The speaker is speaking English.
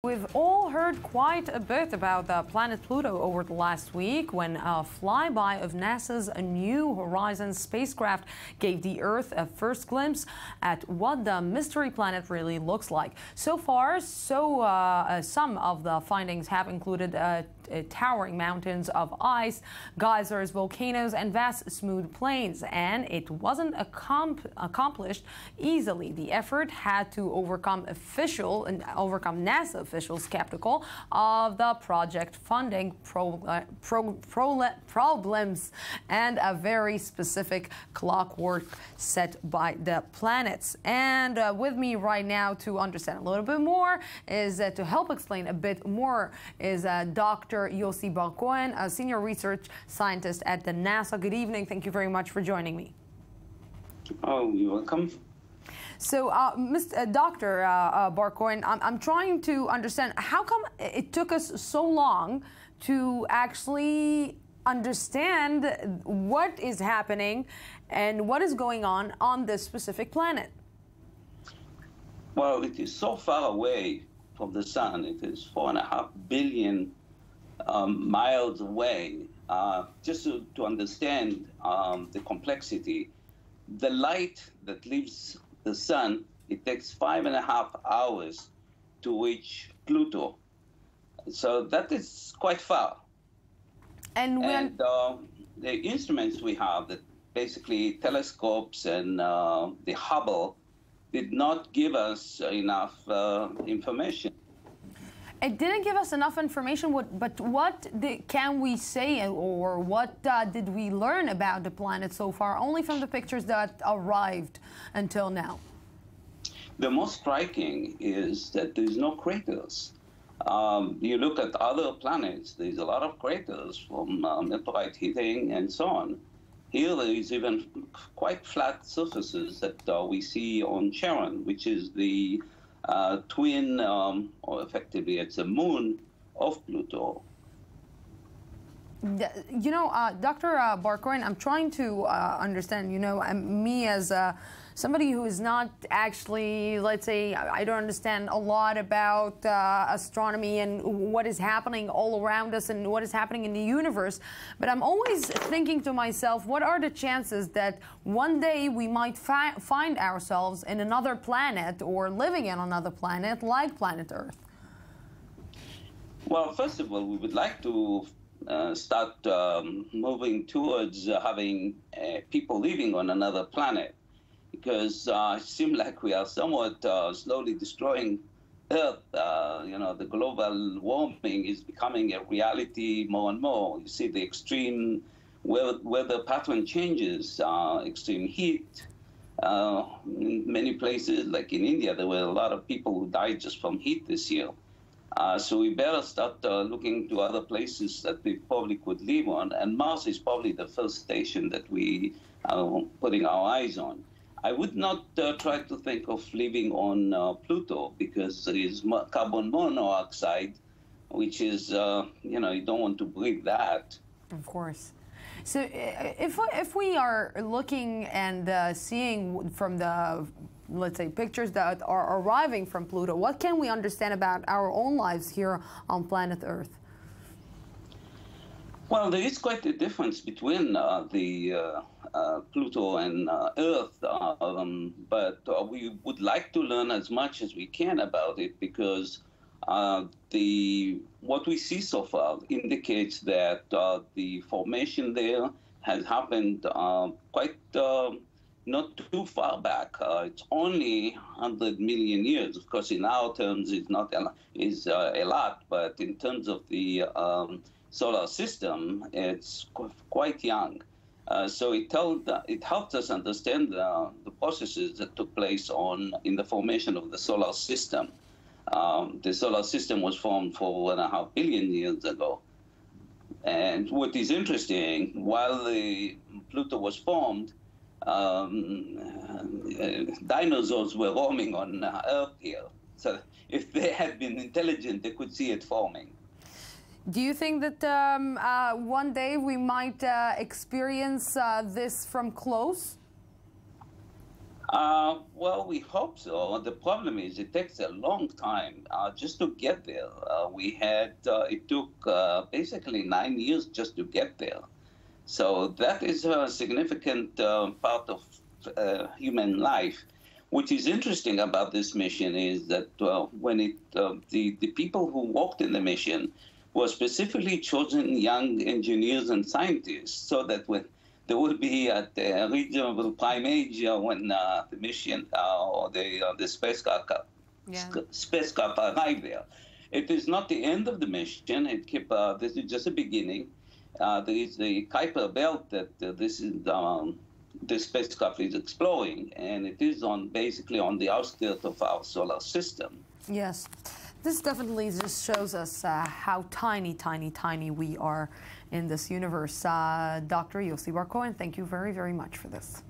We've all heard quite a bit about the planet Pluto over the last week when a flyby of NASA's New Horizons spacecraft gave the Earth a first glimpse at what the mystery planet really looks like. So far, some of the findings have included towering mountains of ice, geysers, volcanoes, and vast smooth plains, and it wasn't accomplished easily. The effort had to overcome NASA officials skeptical of the project funding problems and a very specific clockwork set by the planets. And with me right now to understand a little bit more is to help explain a bit more is Dr. Yossi Bar Cohen, a senior research scientist at the NASA. Good evening. Thank you very much for joining me. Oh, you're welcome. So, Dr. Bar Cohen, I'm trying to understand how come it took us so long to actually understand what is happening and what is going on this specific planet. Well, it is so far away from the sun. It is 4.5 billion miles away. Just to understand the complexity, the light that leaves the sun, it takes 5.5 hours to reach Pluto. So that is quite far. And the instruments we have, that basically telescopes and the Hubble, did not give us enough information. It didn't give us enough information, but what can we say, or what did we learn about the planet so far, only from the pictures that arrived until now? The most striking is that there's no craters. You look at other planets, there's a lot of craters from meteorite hitting and so on. Here there is even quite flat surfaces that we see on Charon, which is the twin, or effectively it's a moon of Pluto. You know, Dr. Bar Cohen, I'm trying to understand, you know, me as somebody who is not actually, let's say, I don't understand a lot about astronomy and what is happening all around us and what is happening in the universe. But I'm always thinking to myself, what are the chances that one day we might find ourselves in another planet or living in another planet like planet Earth? Well, first of all, we would like to start moving towards having people living on another planet, because it seems like we are somewhat slowly destroying Earth. You know, the global warming is becoming a reality more and more. You see the extreme weather pattern changes, extreme heat. In many places, like in India, there were a lot of people who died just from heat this year. So we better start looking to other places that we probably could live on. And Mars is probably the first station that we are putting our eyes on. I would not try to think of living on Pluto, because there is carbon monoxide, which is, you know, you don't want to breathe that. Of course. So if we are looking and seeing from the, let's say, pictures that are arriving from Pluto, what can we understand about our own lives here on planet Earth? Well, there is quite a difference between Pluto and Earth, but we would like to learn as much as we can about it, because what we see so far indicates that the formation there has happened quite not too far back. It's only 100 million years. Of course, in our terms, it's not a lot, but in terms of the solar system, it's quite young. So it helped us understand the processes that took place in the formation of the solar system. The solar system was formed 4.5 billion years ago. And what is interesting, while the Pluto was formed, dinosaurs were roaming on Earth here. So if they had been intelligent, they could see it forming. Do you think that one day we might experience this from close? Well, we hope so. The problem is it takes a long time just to get there. It took basically 9 years just to get there. So that is a significant part of human life. What is interesting about this mission is that the people who worked in the mission were specifically chosen young engineers and scientists, so that when they would be at a reasonable prime age when the mission or the spacecraft arrived there. It is not the end of the mission. This is just a beginning. There is the Kuiper belt that the spacecraft is exploring, and it is basically on the outskirts of our solar system. Yes. This definitely just shows us how tiny, tiny, tiny we are in this universe. Dr. Yossi Bar Cohen, thank you very, very much for this.